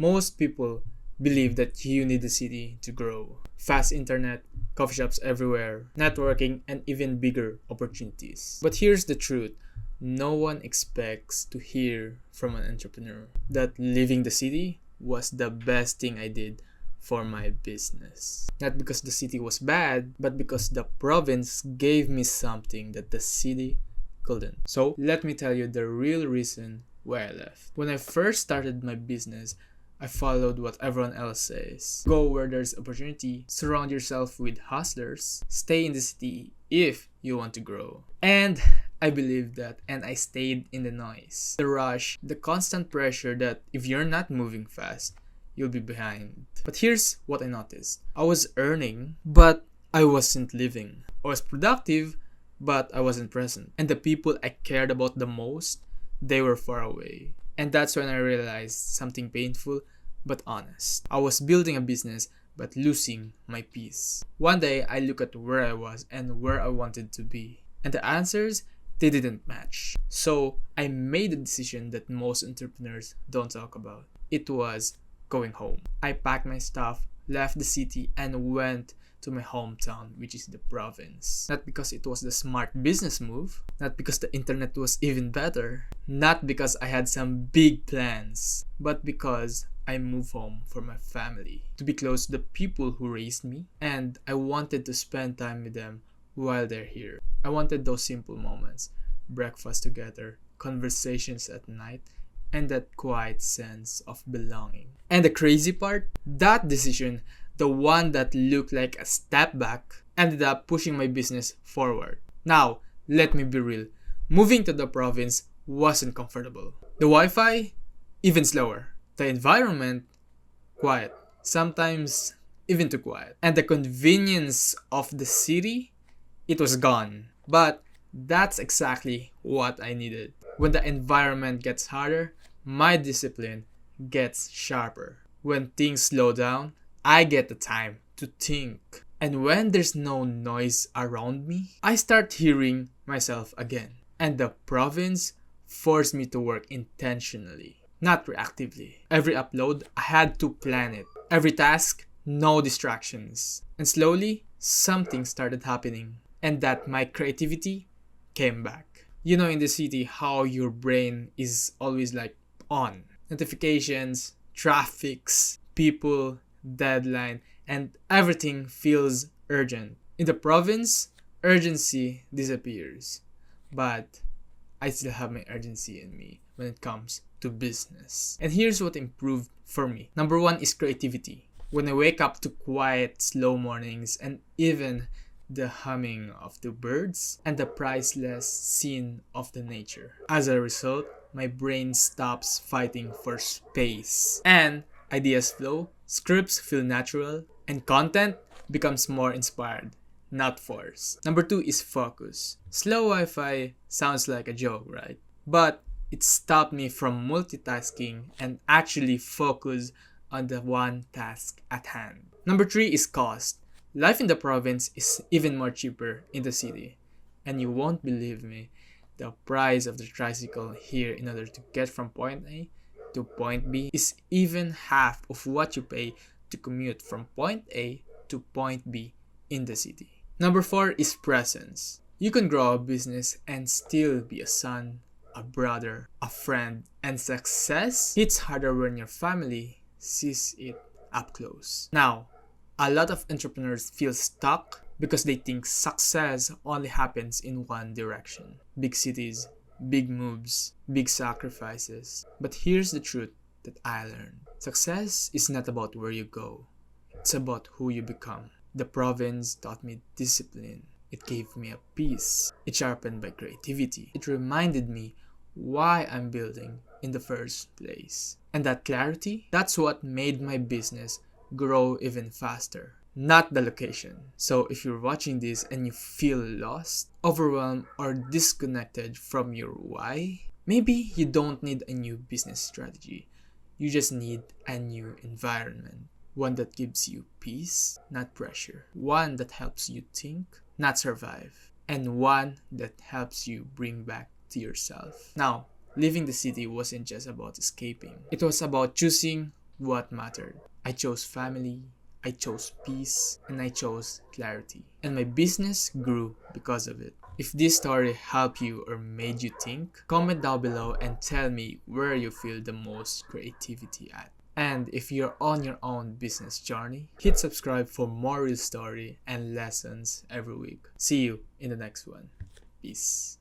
Most people believe that you need the city to grow. Fast internet, coffee shops everywhere, networking, and even bigger opportunities. But here's the truth. No one expects to hear from an entrepreneur that leaving the city was the best thing I did for my business. Not because the city was bad, but because the province gave me something that the city couldn't. So, let me tell you the real reason why I left. When I first started my business, I followed what everyone else says. Go where there's opportunity, surround yourself with hustlers, stay in the city if you want to grow. And I believed that, and I stayed in the noise. The rush, the constant pressure that if you're not moving fast, you'll be behind. But here's what I noticed. I was earning, but I wasn't living. I was productive, but I wasn't present. And the people I cared about the most, they were far away. And that's when I realized something painful but honest. I was building a business but losing my peace. One day I looked at where I was and where I wanted to be. And the answers, they didn't match. So I made a decision that most entrepreneurs don't talk about. It was going home. I packed my stuff, left the city, and went to my hometown, which is the province. Not because it was the smart business move, not because the internet was even better, not because I had some big plans, but because I moved home for my family, to be close to the people who raised me, and I wanted to spend time with them while they're here. I wanted those simple moments, breakfast together, conversations at night, and that quiet sense of belonging. And the crazy part, that decision, the one that looked like a step back, ended up pushing my business forward. Now, let me be real. Moving to the province wasn't comfortable. The Wi-Fi, even slower. The environment, quiet. Sometimes even too quiet. And the convenience of the city, it was gone. But that's exactly what I needed. When the environment gets harder, my discipline gets sharper. When things slow down, I get the time to think. And when there's no noise around me, I start hearing myself again. And the province forced me to work intentionally, not reactively. Every upload, I had to plan it. Every task, no distractions. And slowly, something started happening. And that my creativity came back. You know, in the city, how your brain is always like on. Notifications, traffics, people, deadline, and everything feels urgent. In the province, urgency disappears. But I still have my urgency in me when it comes to business. And here's what improved for me. Number one is creativity. When I wake up to quiet, slow mornings and even the humming of the birds and the priceless scene of the nature. As a result, my brain stops fighting for space. And ideas flow, scripts feel natural, and content becomes more inspired, not forced. Number two is focus. Slow Wi-Fi sounds like a joke, right? But it stopped me from multitasking and actually focus on the one task at hand. Number three is cost. Life in the province is even more cheaper in the city. And you won't believe me, the price of the tricycle here in order to get from point A to point B is even half of what you pay to commute from point A to point B in the city. Number four is presence. You can grow a business and still be a son, a brother, a friend, and success hits harder when your family sees it up close. Now, a lot of entrepreneurs feel stuck because they think success only happens in one direction. Big cities, big moves, big sacrifices. But here's the truth that I learned. Success is not about where you go. It's about who you become. The province taught me discipline. It gave me a peace. It sharpened my creativity. It reminded me why I'm building in the first place. And that clarity, that's what made my business grow even faster, not the location. So if you're watching this and you feel lost, overwhelmed, or disconnected from your why, maybe you don't need a new business strategy. You just need a new environment. One that gives you peace, not pressure. One that helps you think, not survive. And one that helps you bring back to yourself. Now, leaving the city wasn't just about escaping. It was about choosing what mattered. I chose family, I chose peace, and I chose clarity. And my business grew because of it. If this story helped you or made you think, comment down below and tell me where you feel the most creativity at. And if you're on your own business journey, hit subscribe for more real story and lessons every week. See you in the next one. Peace.